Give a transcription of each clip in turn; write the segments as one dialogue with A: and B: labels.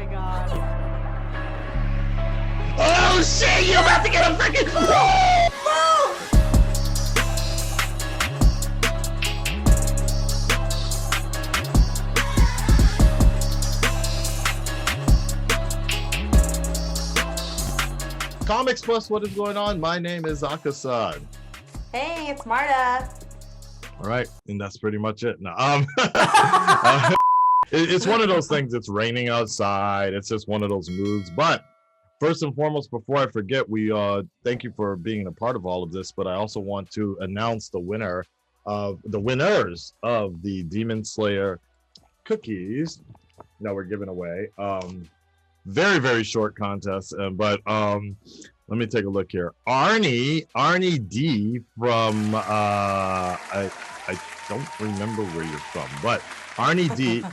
A: my god.
B: Oh shit, you're about to get a freaking Comics Plus, what is going on? My name is Akasan.
A: Hey, it's Marta.
B: All right, and that's pretty much it. No, it's one of those things. It's raining outside. It's just one of those moods. But first and foremost, before I forget, we thank you for being a part of all of this. But I also want to announce the winners of the Demon Slayer cookies that we're giving away. Very, very short contest, but let me take a look here. Arnie D from I don't remember where you're from, but Arnie D,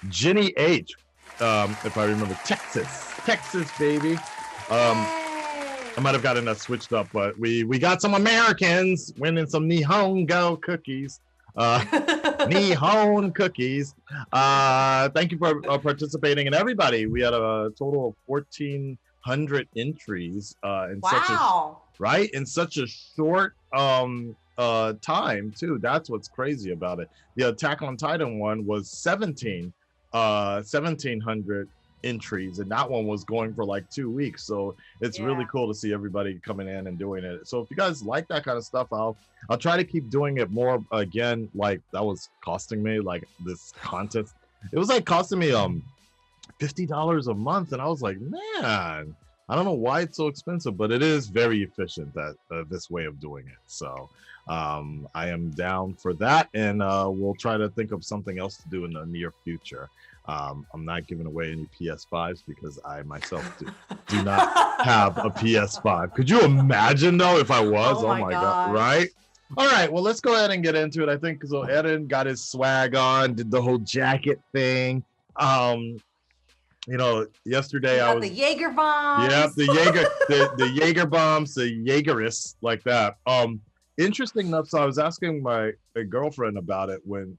B: Ginny H, if I remember, Texas baby. I might have gotten that switched up, but we got some Americans winning some Nihongo cookies. Nihon cookies. Thank you for participating, and everybody. We had a total of 1,400 entries in such a short time too. That's what's crazy about it. The Attack on Titan one was 1,700 entries, and that one was going for like 2 weeks. So it's really cool to see everybody coming in and doing it. So if you guys like that kind of stuff, I'll try to keep doing it more. Again, like that was costing me, like this contest, it was like costing me $50 a month, and I was like, man, I don't know why it's so expensive, but it is very efficient, that this way of doing it. So I am down for that, and we'll try to think of something else to do in the near future. I'm not giving away any PS5s because I myself do not have a PS5. Could you imagine though if I was? Oh my god, right? All right, well, let's go ahead and get into it. I think so. Eden got his swag on, did the whole jacket thing. You know, yesterday I was
A: the Jaeger bombs.
B: Yeah, the Jaeger bombs, the Jaegerists, like that. Interesting enough, so I was asking my girlfriend about it when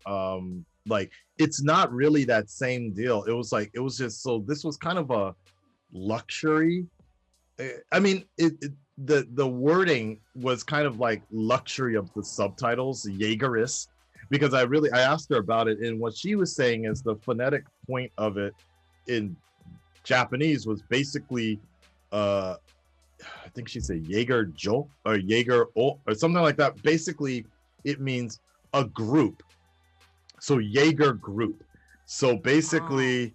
B: like it's not really that same deal. It was just, so this was kind of a luxury. I mean, the wording was kind of like luxury of the subtitles, Jaegerists, because I asked her about it, and what she was saying is the phonetic point of it in Japanese was basically I think she said Jaeger Jo or Jaeger O or something like that. Basically it means a group, so Jaeger group. So basically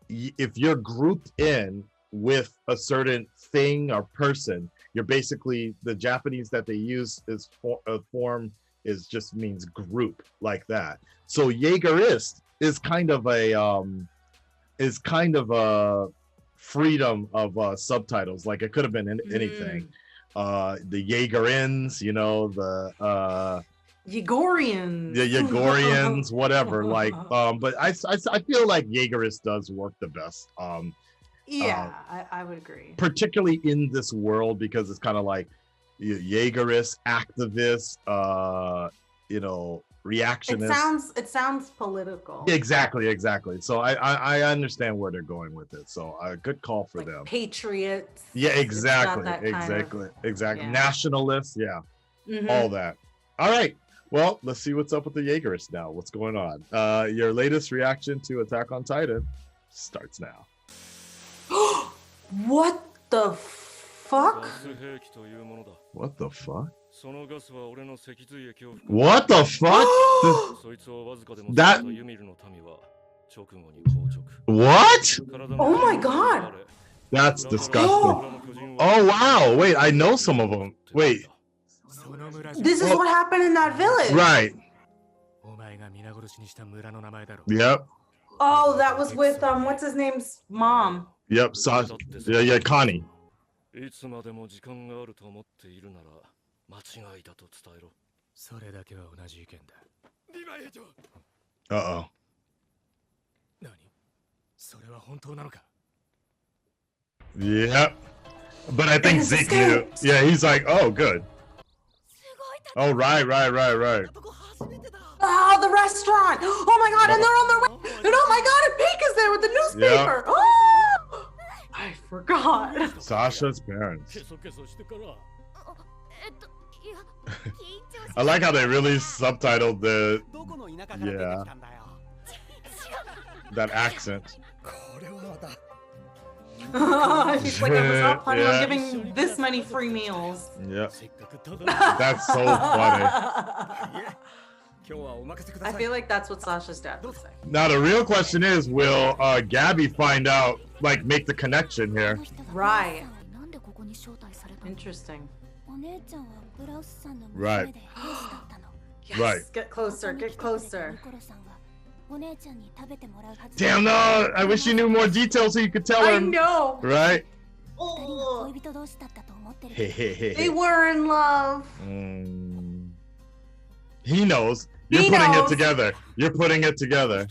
B: if you're grouped in with a certain thing or person, you're basically, the Japanese that they use is form is just means group, like that. So Jaegerist is kind of a freedom of subtitles. Like it could have been anything. The Jaegerins, you know, the
A: Yegorians.
B: The Yegorians, whatever. Like but I feel like Jaegerist does work the best. I
A: would agree.
B: Particularly in this world, because it's kind of like Jaegerist, activist, you know, reactionist.
A: It sounds political.
B: Exactly. So I understand where they're going with it. So a good call for them.
A: Patriots.
B: Yeah, exactly.
A: Yeah.
B: Nationalists, all that. All right. Well, let's see what's up with the Jaegerists now. What's going on? Your latest reaction to Attack on Titan starts now.
A: What the fuck?
B: What the fuck? What the fuck? What?
A: Oh my god.
B: That's disgusting. Oh wow. Wait, I know some of them. Wait.
A: This is what happened in that village.
B: Right. Yep.
A: Oh, that was with what's his name's mom.
B: Yep. Yeah, Connie. Uh-oh. Yep. But I think Zeke knew. Yeah, he's like, oh, good. Oh, right.
A: Oh, the restaurant. Oh my god, and they're on their way. And oh my god, and Pink is there with the newspaper.
B: Yep.
A: Oh! forgot.
B: Sasha's parents. I like how they really subtitled the that accent.
A: He's like, I was not planning on giving this many free meals.
B: Yeah. That's so funny.
A: I feel like that's what Sasha's dad would say.
B: Now the real question is, will Gabby find out, like, make the connection here?
A: Right. Interesting.
B: Right.
A: Yes,
B: Right.
A: Get closer, get closer.
B: Damn, no, I wish you knew more details so you could tell her.
A: I know.
B: Right?
A: Oh. They were in love.
B: He knows. You're putting it together. You're putting it together.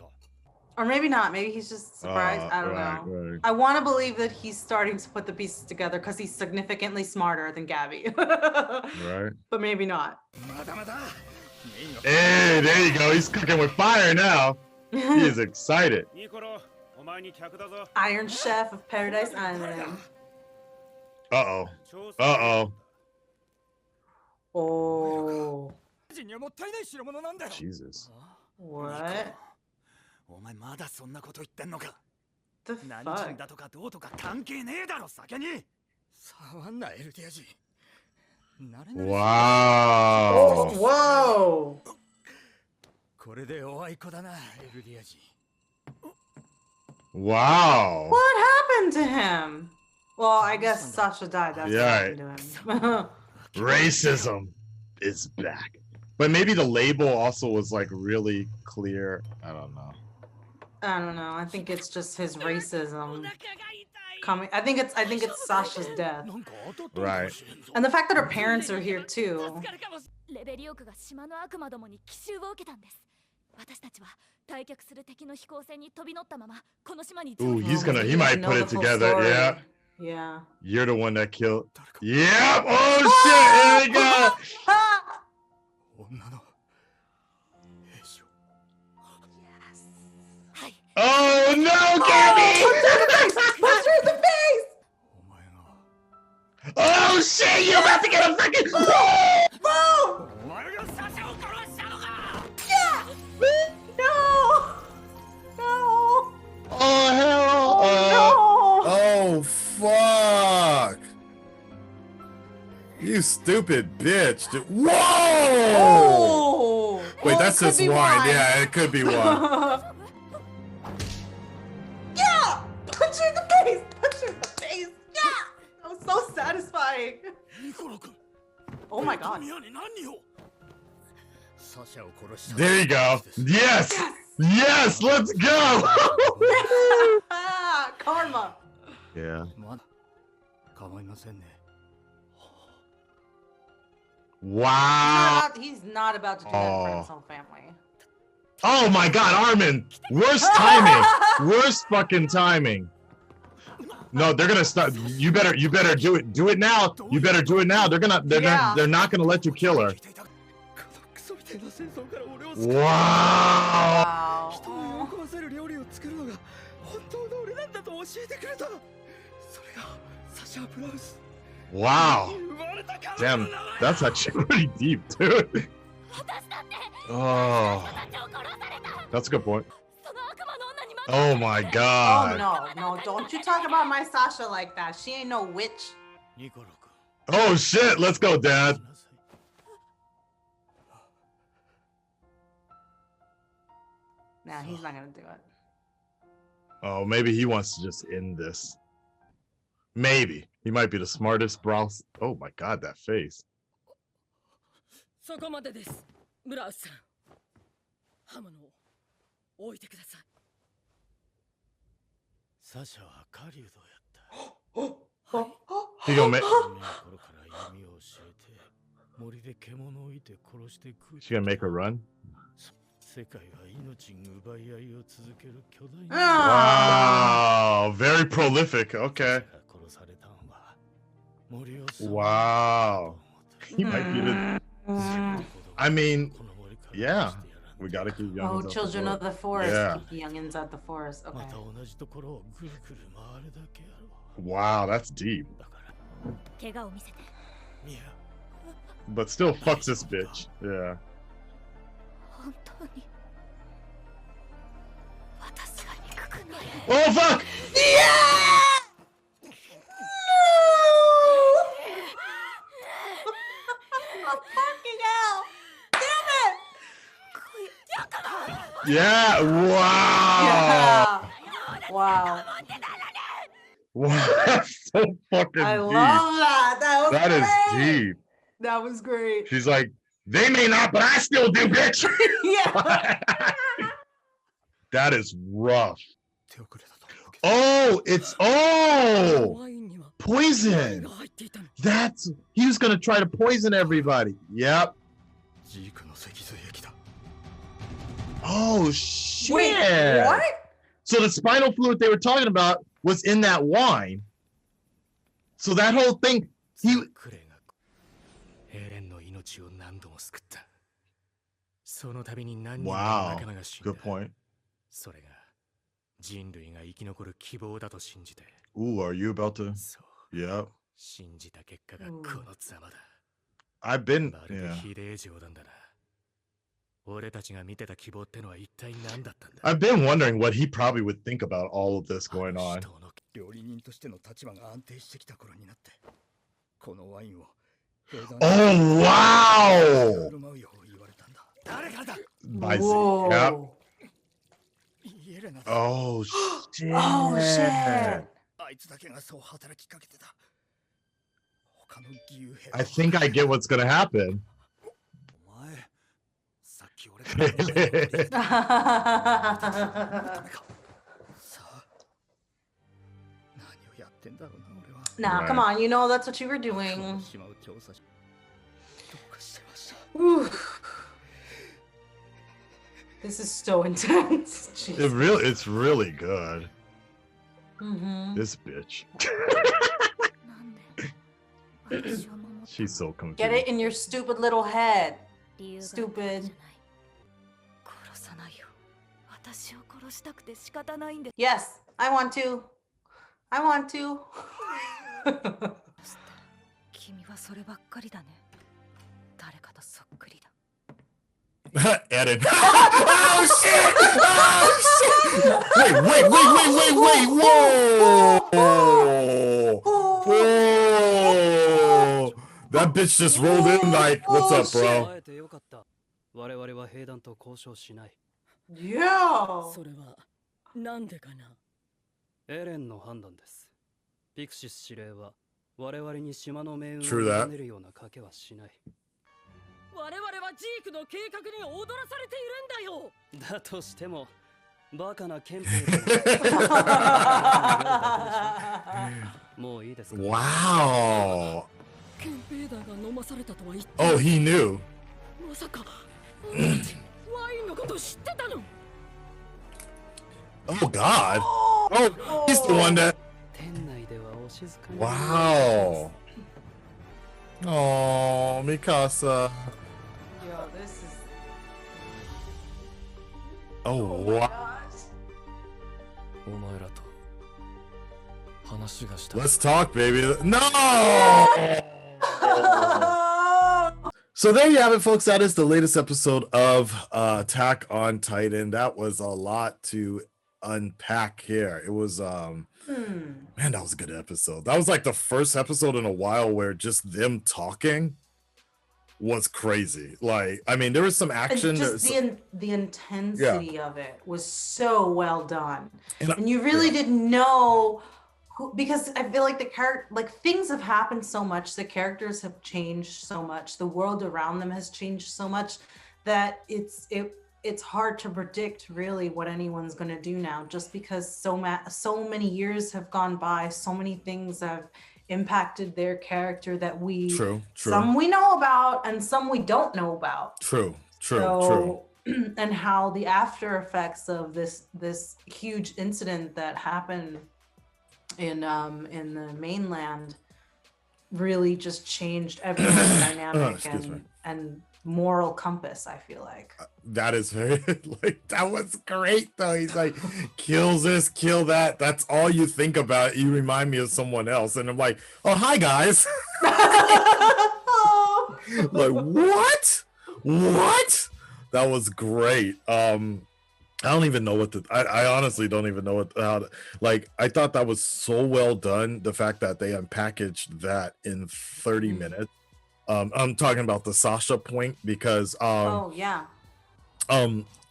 A: Or maybe not. Maybe he's just surprised. I don't know.
B: Right.
A: I want to believe that he's starting to put the pieces together because he's significantly smarter than Gabby.
B: Right.
A: But maybe not.
B: Hey, there you go. He's cooking with fire now. He is excited.
A: Iron Chef of Paradise Island.
B: Uh-oh. Uh-oh.
A: Oh.
B: Jesus.
A: What? The fuck?
B: Wow.
A: Oh, whoa.
B: Wow.
A: What happened to him? Well, I guess Sasha died. That's what happened to him.
B: Racism is back. But maybe the label also was like really clear. I don't know.
A: I don't know. I think it's just his racism coming. I think it's Sasha's death.
B: Right.
A: And the fact that her parents are here too.
B: Ooh, he might put it together.
A: Story.
B: Yeah.
A: Yeah.
B: You're the one that killed. Yep. Oh shit. Here we go. Oh no, Gabby!
A: Punch her in the face!
B: Oh shit! You about to get a freaking
A: Boom! Yeah! No! No!
B: Oh hell!
A: No!
C: Oh fuck! You stupid bitch! Whoa!
A: Oh!
C: Wait,
A: Oh,
C: that's
A: it could
C: just
A: be
C: wine. Yeah, it could be wine.
A: Yeah! Punch her in the face! Punch her in the face! Yeah! That was so satisfying. Oh my god.
B: There you go. Yes! Yes! Let's go!
A: Karma.
B: Yeah. Wow.
A: He's not about to do that in front of his whole family.
B: Oh my god, Armin! Worst timing! Worst fucking timing. No, they're gonna start. You better do it. Do it now. You better do it now. They're not gonna let you kill her. Wow. Wow. Damn, that's actually pretty deep, dude. Oh, that's a good point. Oh my god.
A: Oh no, don't you talk about my Sasha like that. She ain't no witch.
B: Oh shit, let's go, Dad.
A: Nah, he's not gonna do it.
B: Oh, maybe he wants to just end this. Maybe. He might be the smartest browse. Oh my god, that face. He gonna make. She gonna make her run? Wow, very prolific. Okay. Wow. He might be the. I mean, yeah. We gotta keep youngins.
A: Oh,
B: out
A: children
B: the
A: of the forest.
B: Yeah.
A: Keep the youngins at the forest. Okay.
B: Wow, that's deep. But still fucks this bitch. Yeah. Oh fuck!
A: Yeah! Fucking hell! Damn it!
B: Yeah! Wow!
A: Yeah. Wow.
B: Wow! That's so fucking
A: I
B: deep.
A: love that. That was
B: That is
A: great.
B: deep.
A: That was great.
B: She's like, they may not, but I still do, bitch.
A: Yeah.
B: That is rough. Oh, it's poison. That's he was gonna try to poison everybody. Yep. Oh shit.
A: Wait, what?
B: So the spinal fluid they were talking about was in that wine. So that whole thing, he. Wow. Good point. Ooh, are you about to? Yep. I've been. Yeah. I've been wondering what he probably would think about all of this going on. Oh wow!
A: Whoa.
B: Yep. Oh shit!
A: Oh shit!
B: I think I get what's gonna happen.
A: Nah,
B: Right.
A: come on. You know that's what you were doing. Whew. This is so intense. Jesus.
B: It's really good.
A: Mm-hmm.
B: This bitch. She's so confused.
A: Get it in your stupid little head. Stupid. Yes, I want to. I want to.
C: Edit. Oh shit! Oh shit! Wait! Whoa! Whoa! That bitch just rolled in like, what's up, bro?
A: Yeah.
D: それはなんでかな。エレンの判断です。ピクシス司令は我々に島の命運を委ねるような賭けはしない。我々はジークの計画に踊らされているんだよ。だとしてもバカな憲兵もういいですか。
C: Wow!
D: 憲兵団が飲まされたとは言って。
C: Oh, he knew.
D: まさか。ワインのこと知ってたの。
C: Oh God! Oh, he's the one that. Wow! Oh, Mikasa.
A: Yo, this is.
C: Oh,
A: Oh my
C: wow!
A: gosh.
D: お前らと話がしたい。
C: Let's talk, baby. No! So there you have it, folks. That is the latest episode of Attack on Titan. That was a lot to unpack here. It was man, that was a good episode. That was like the first episode in a while where just them talking was crazy. Like, I mean, there was some action.
A: And just the intensity of it was so well done, and you really didn't know who, because I feel like things have happened so much, the characters have changed so much, the world around them has changed so much that it's hard to predict really what anyone's going to do now, just because so many years have gone by, so many things have impacted their character that some we know about and some we don't know about.
C: True.
A: And how the after effects of this huge incident that happened in the mainland really just changed everyone's dynamic and moral compass, I feel like.
C: That is very like that was great though. He's like, kills this, kill that. That's all you think about. You remind me of someone else, and I'm like, oh hi guys. Like what? That was great. I don't even know what to. I honestly don't even know how to. Like I thought that was so well done. The fact that they unpackaged that in 30 minutes. I'm talking about the Sasha point because
A: oh yeah.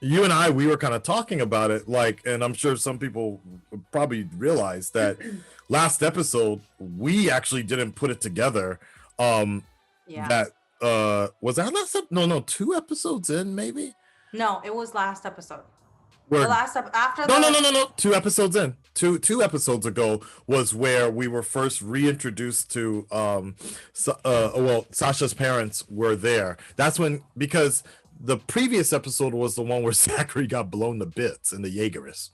C: You and I, we were kind of talking about it, like, and I'm sure some people probably realized that last episode we actually didn't put it together. That was that last no 2 episodes in maybe.
A: No, it was last episode.
C: Where,
A: the last after
C: no 2 episodes in. Two episodes ago was where we were first reintroduced to Sasha's parents were there. That's when, because the previous episode was the one where Zachary got blown to bits in the Jaegerist.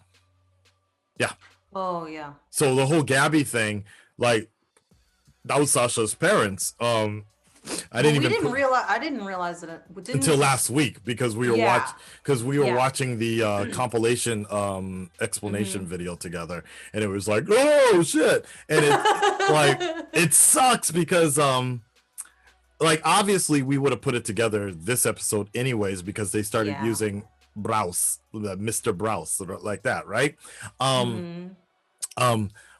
C: Yeah.
A: Oh yeah.
C: So the whole Gabby thing, like, that was Sasha's parents. I didn't realize it until last week because we were watching the compilation explanation video together, and it was like, oh shit, and it like it sucks because like obviously we would have put it together this episode anyways because they started using Browse, Mr. Browse, like that, right?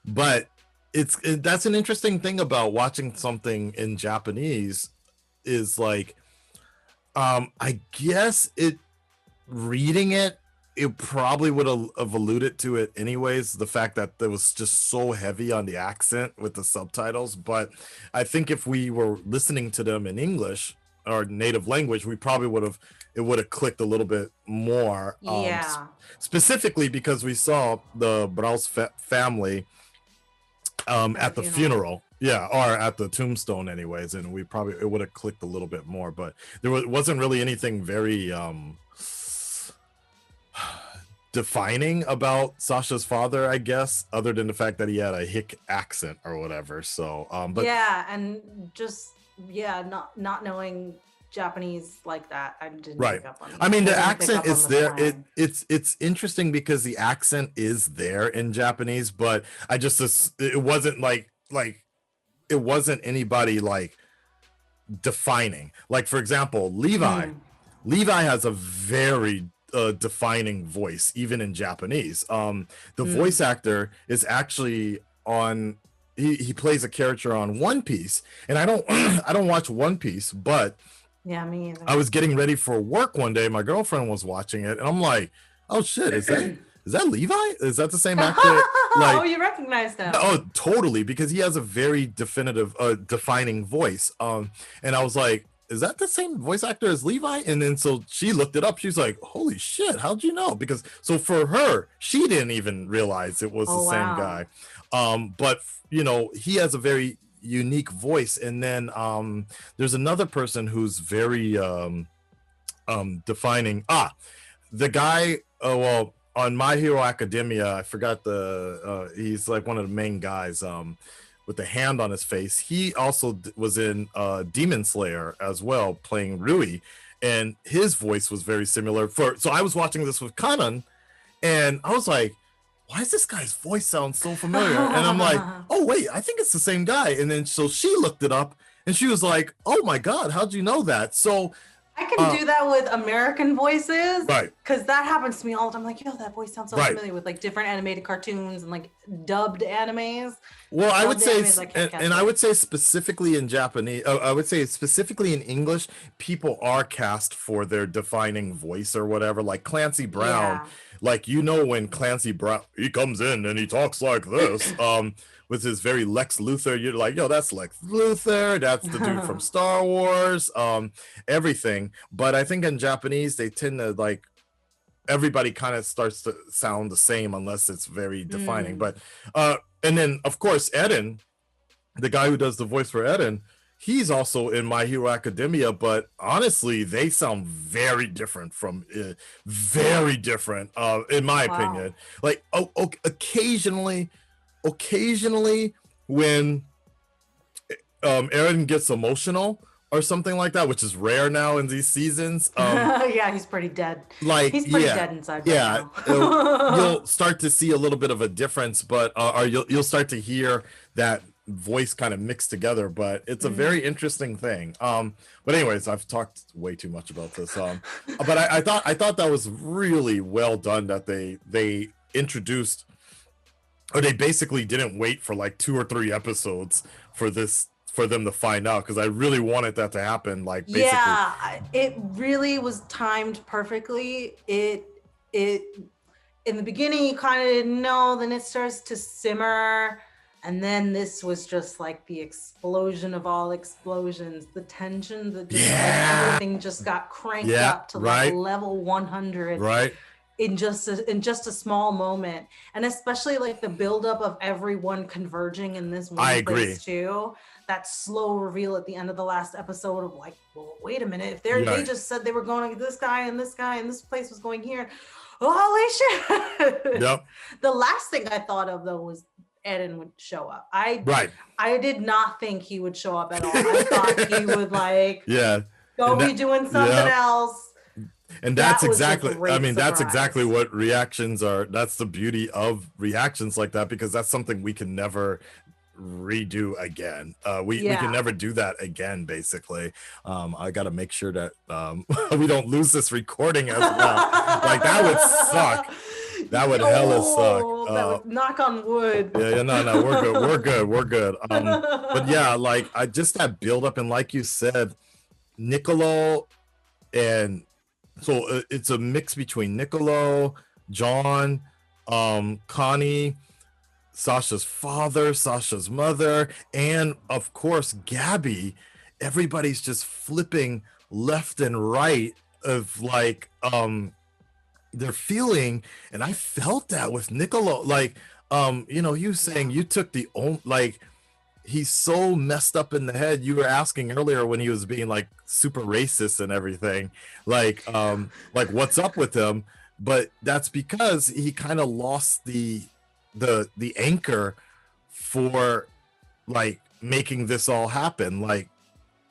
C: But that's an interesting thing about watching something in Japanese is like, I guess reading it probably would have alluded to it anyways, the fact that it was just so heavy on the accent with the subtitles. But I think if we were listening to them in English or native language, we probably would have clicked a little bit more. Specifically because we saw the Browse family at the funeral, or at the tombstone anyways, and it would have clicked a little bit more, but wasn't really anything very defining about Sasha's father, I guess, other than the fact that he had a hick accent or whatever. So but
A: and just not knowing Japanese like that, I didn't pick up on that.
C: I mean, the accent is there. It's interesting because the accent is there in Japanese, but I just it wasn't like it wasn't anybody like defining. Like for example, Levi has a very defining voice even in Japanese. The voice actor is actually on. He plays a character on One Piece, and I don't watch One Piece, but
A: yeah, me either.
C: I was getting ready for work one day. My girlfriend was watching it, and I'm like, "Oh shit, is that Levi? Is that the same actor?" Like,
A: oh, you recognize him?
C: Oh, totally, because he has a very definitive, defining voice. And I was like, "Is that the same voice actor as Levi?" And then so she looked it up. She's like, "Holy shit, how'd you know?" Because so for her, she didn't even realize it was the same guy. But you know, he has a very unique voice, and then there's another person who's very defining. The guy on My Hero Academia, I forgot he's like one of the main guys with the hand on his face. He also was in Demon Slayer as well, playing Rui, and his voice was very similar. So I was watching this with Kanan, and I was like, why does this guy's voice sound so familiar? And I'm like, oh wait, I think it's the same guy. And then so she looked it up, and she was like, oh my god, how'd you know that? So
A: I can do that with American voices,
C: right?
A: Because that happens to me all the time. Like, yo, that voice sounds so familiar with like different animated cartoons and like dubbed animes.
C: Well, I would say, I would say specifically in Japanese, I would say specifically in English, people are cast for their defining voice or whatever. Like Clancy Brown, like when Clancy Brown, he comes in and he talks like this, with his very Lex Luthor, you're like, yo, that's Lex Luthor, that's the dude from Star Wars, everything. But I think in Japanese, they tend to like, everybody kind of starts to sound the same unless it's very defining. But and then of course Eden, the guy who does the voice for Eden, he's also in My Hero Academia, but honestly they sound very different from very different in my opinion. Like occasionally when Eren gets emotional, or something like that, which is rare now in these seasons.
A: Yeah, he's pretty dead.
C: Like
A: he's pretty dead inside right
C: now. You'll start to see a little bit of a difference, but or you'll start to hear that voice kind of mixed together, but it's a very interesting thing. But anyways, I've talked way too much about this. But I thought that was really well done, that they introduced, or they basically didn't wait for like 2 or 3 episodes for them to find out, because I really wanted that to happen. Like, basically.
A: Yeah, it really was timed perfectly. It in the beginning you kind of didn't know, then it starts to simmer, and then this was just like the explosion of all explosions, the tension, the just like everything just got cranked up to like level 100.
C: Right.
A: In just a small moment, and especially like the buildup of everyone converging in this one place too. That slow reveal at the end of the last episode of like, well, wait a minute, if they just said they were going to this guy and this guy and this place was going here, holy shit.
C: Yep.
A: The last thing I thought of though was Eren would show up. I did not think he would show up at all. I thought he would like go be doing something else.
C: And that's exactly, I mean, that's exactly what reactions are. That's the beauty of reactions like that, because that's something we can never redo again. We can never do that again, basically. I got to make sure that we don't lose this recording as well. Like, that would suck. That would hella suck.
A: That would, knock on wood.
C: No, we're good. But yeah, like, I just that build up, and like you said, Niccolo, and so it's a mix between Niccolo, John, Connie, Sasha's father, Sasha's mother, and of course Gabby. Everybody's just flipping left and right of like they're feeling, and I felt that with Niccolo. Like you know, you saying you took the own, like, he's so messed up in the head. You were asking earlier when he was being like super racist and everything, like what's up with him? But that's because he kind of lost the anchor for like making this all happen. Like,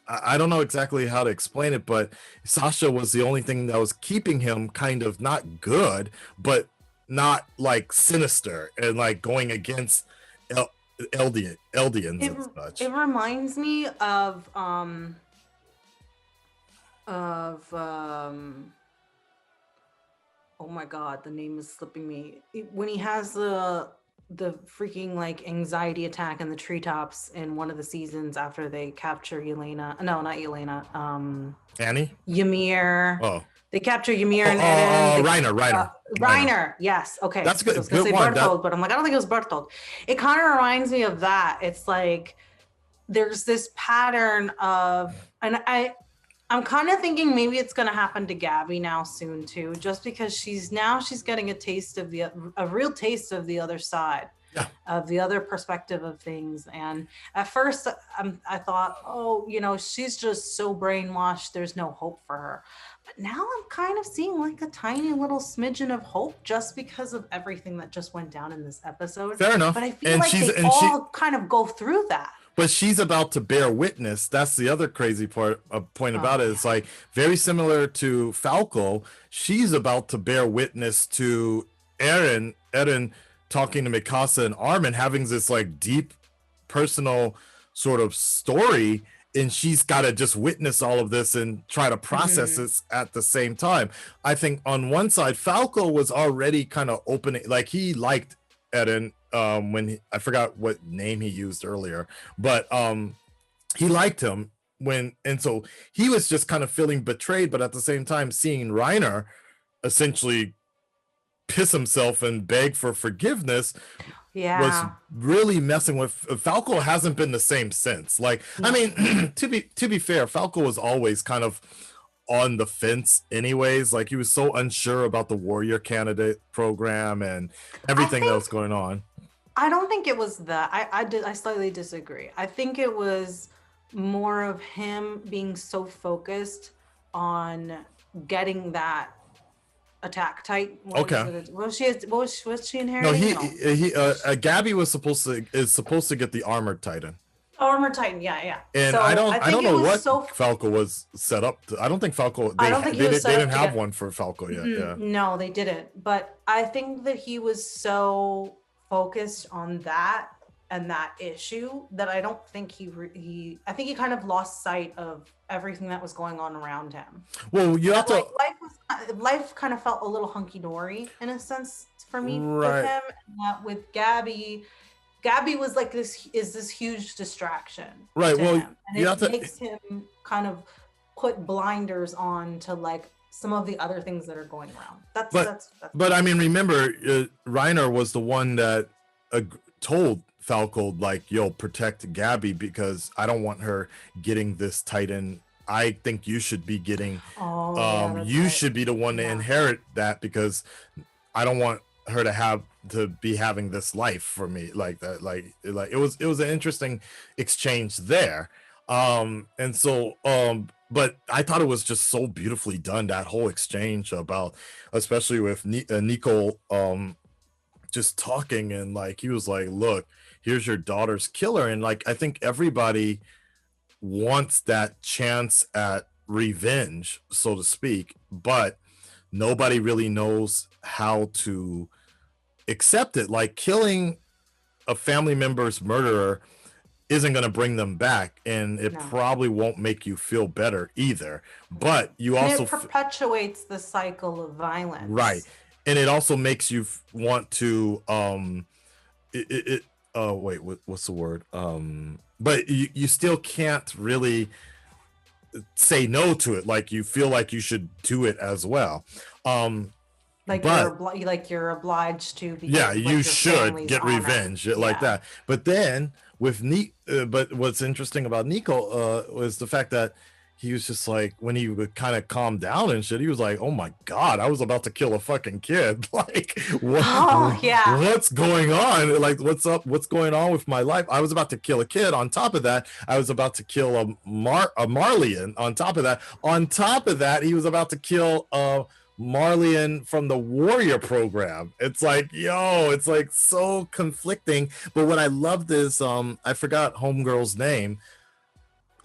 C: I don't know exactly how to explain it, but Sasha was the only thing that was keeping him kind of not good, but not like sinister and like going against Eldians and such.
A: It reminds me of oh my god, the name is slipping me. When he has the freaking like anxiety attack in the treetops in one of the seasons after they capture Yelena. No, not Yelena.
C: Annie?
A: Ymir.
C: Oh.
A: They capture Ymir and Eren.
C: Reiner.
A: Yes. Okay.
C: That's good.
A: I was gonna say Berthold, but I'm like, I don't think it was Berthold. It kind of reminds me of that. It's like there's this pattern of, and I'm kind of thinking maybe it's going to happen to Gabby now soon too, just because she's getting a taste of a real taste of the other side, of the other perspective of things. And at first I thought, oh, you know, she's just so brainwashed, there's no hope for her. But now I'm kind of seeing like a tiny little smidgen of hope just because of everything that just went down in this episode.
C: Fair enough.
A: But I feel like they all kind of go through that.
C: But she's about to bear witness. That's the other crazy point about it. It's like very similar to Falco. She's about to bear witness to Eren talking to Mikasa and Armin, having this like deep personal sort of story, and she's got to just witness all of this and try to process this at the same time. I think on one side, Falco was already kind of opening, like he liked Eren when I forgot what name he used earlier, but he liked him and so he was just kind of feeling betrayed, but at the same time seeing Reiner essentially piss himself and beg for forgiveness was really messing with. Falco hasn't been the same since. Like, I mean, to be fair, Falco was always kind of on the fence anyways. Like, he was so unsure about the warrior candidate program and everything that was going on.
A: I don't think it was that. I slightly disagree. I think it was more of him being so focused on getting that attack type.
C: Okay.
A: Was she inheriting?
C: No, Gabby is supposed to get the armored titan.
A: Armor Titan, yeah.
C: And
A: so
C: I don't know what
A: so...
C: Falco was set up to. I don't think Falco.
A: I don't think he was
C: they didn't have one for Falco yet. Yeah.
A: No, they didn't. But I think that he was so focused on that and that issue that I don't think I think he kind of lost sight of everything that was going on around him.
C: Well, you have to.
A: Life kind of felt a little hunky dory in a sense for me
C: right.
A: with him. And that with Gabby was like this huge distraction.
C: Right. Well,
A: him. And it makes him kind of put blinders on to like some of the other things that are going around. But
C: I mean, remember, Reiner was the one that told Falco, like, yo, protect Gabby because I don't want her getting this Titan. I think you should be getting, you should be the one to inherit that because I don't want her to be having this life for me like that. Like it was an interesting exchange there. And so, but I thought it was just so beautifully done, that whole exchange about, especially with Nico, just talking and like, he was like, look, here's your daughter's killer. And like, I think everybody wants that chance at revenge, so to speak, but nobody really knows how to accept it. Like killing a family member's murderer isn't going to bring them back, and it probably won't make you feel better either. But you also
A: it perpetuates the cycle of violence,
C: right? And it also makes you want to wait, what's the word? But you still can't really say no to it. Like you feel like you should do it as well.
A: You're obliged to.
C: Yeah, you should get revenge like that. But then with but what's interesting about Nico was the fact that he was just like, when he would kind of calm down and shit, he was like, oh my God, I was about to kill a fucking kid. Like, what's going on? Like, what's up? What's going on with my life? I was about to kill a kid. On top of that, I was about to kill a Marleyan. On top of that, he was about to kill Marleyan from the Warrior program. It's like, yo, it's like so conflicting. But what I loved is, I forgot homegirl's name.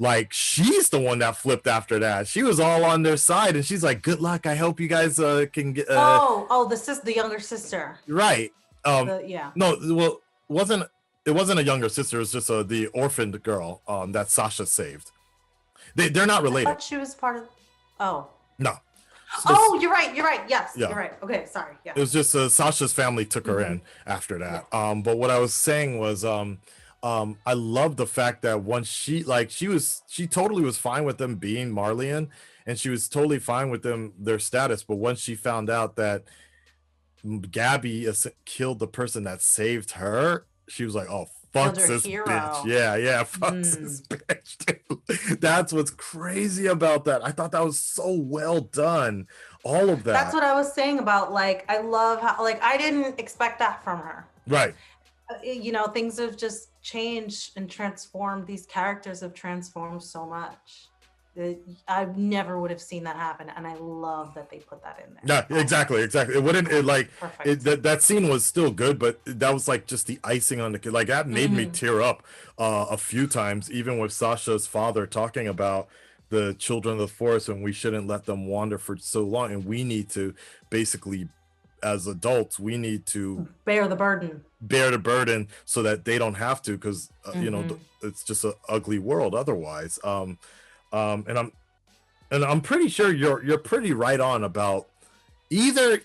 C: Like, she's the one that flipped after that. She was all on their side, and she's like, "Good luck. I hope you guys can get."
A: The younger sister.
C: Right.
A: No,
C: well, it wasn't a younger sister. It was just the orphaned girl that Sasha saved. They're not related.
A: I thought she was part of. Oh.
C: No.
A: You're right. Yes, you're right. Okay, sorry. Yeah.
C: It was just Sasha's family took her in after that. Yeah. But what I was saying was, I love the fact that once she totally was fine with them being Marleyan, and she was totally fine with their status. But once she found out that Gabby killed the person that saved her, she was like, oh, fuck this bitch. Yeah, fuck this bitch. That's what's crazy about that. I thought that was so well done. All of that.
A: That's what I was saying about, like, I love how, like, I didn't expect that from her.
C: Right.
A: Things have just changed and transformed. These characters have transformed so much. I never would have seen that happen, and I love that they put that in there.
C: Yeah, exactly. It wouldn't that scene was still good, but that was like just the icing on the cake. Like, that made me tear up a few times, even with Sasha's father talking about the children of the forest, and we shouldn't let them wander for so long, and we need to basically, as adults, we need to
A: bear the burden
C: so that they don't have to, because it's just an ugly world otherwise. And I'm pretty sure you're pretty right on about either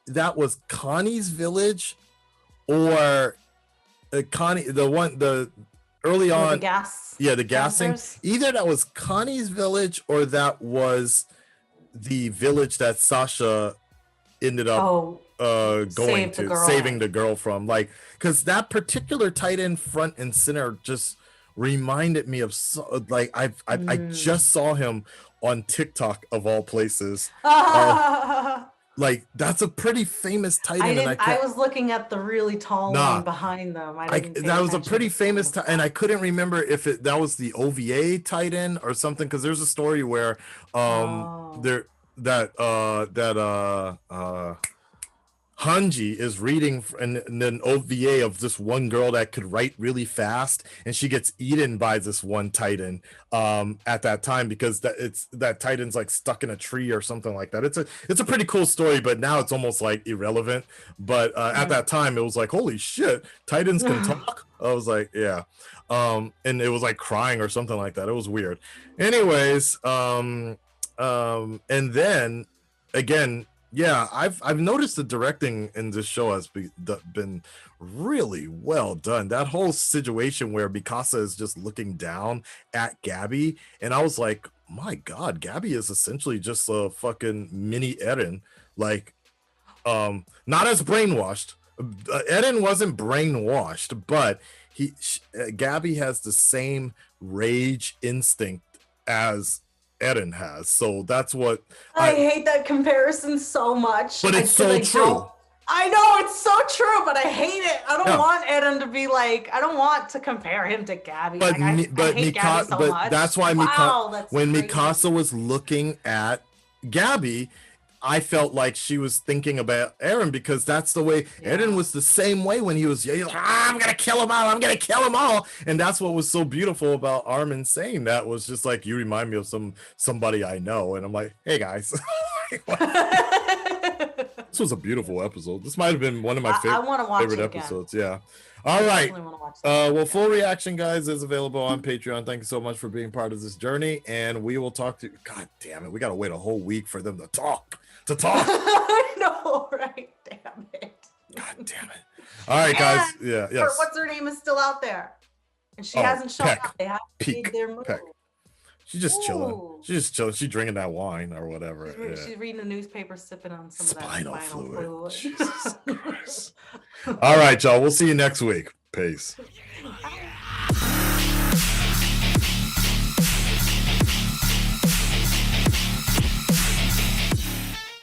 C: that was Connie's village, or Connie, the early on, the gassing. Either that was Connie's village, or that was the village that Sasha ended up saving the girl from. Like, because that particular Titan front and center just reminded me of I just saw him on TikTok of all places. Like, that's a pretty famous Titan.
A: I was looking at the really tall one behind them.
C: That was a pretty famous Titan, and I couldn't remember if that was the OVA Titan or something, because there's a story where Hanji is reading an OVA of this one girl that could write really fast, and she gets eaten by this one Titan at that time because that Titan's like stuck in a tree or something like that. It's a pretty cool story, but now it's almost like irrelevant. But at that time, it was like, holy shit, Titans can talk. I was like, yeah. And it was like crying or something like that. It was weird. Anyways, and then again, yeah, I've noticed the directing in this show has been really well done. That whole situation where Mikasa is just looking down at Gabby, and I was like, my God, Gabby is essentially just a fucking mini Eren, like, not as brainwashed. Eren wasn't brainwashed, but Gabby has the same rage instinct as Eren has, so that's what
A: I hate that comparison so much.
C: But it's so true.
A: I know it's so true, but I hate it. I don't want Eren to be like. I don't want to compare him to Gabby.
C: But
A: I hate Gabby so much.
C: That's why when Mikasa was looking at Gabby, I felt like she was thinking about Eren, because that's the way Eren was the same way when he was I'm gonna kill them all, I'm gonna kill them all. And that's what was so beautiful about Armin saying that, was just like, you remind me of somebody I know. And I'm like, hey guys. This was a beautiful episode. This might have been one of my favorite episodes. Yeah. All right. Well, full reaction, guys, is available on Patreon. Thank you so much for being part of this journey, and we will talk to. God damn it, we gotta wait a whole week for them to talk.
A: I know, right? Damn it.
C: God damn it. All right, guys. Yeah. Yes.
A: What's her name is still out there, and she hasn't shown up. They have to read their move.
C: She's just chilling. She's drinking that wine or whatever.
A: She's reading the newspaper, sipping on some
C: spinal
A: of that
C: fluid. Jesus Christ. All right, y'all. We'll see you next week. Peace.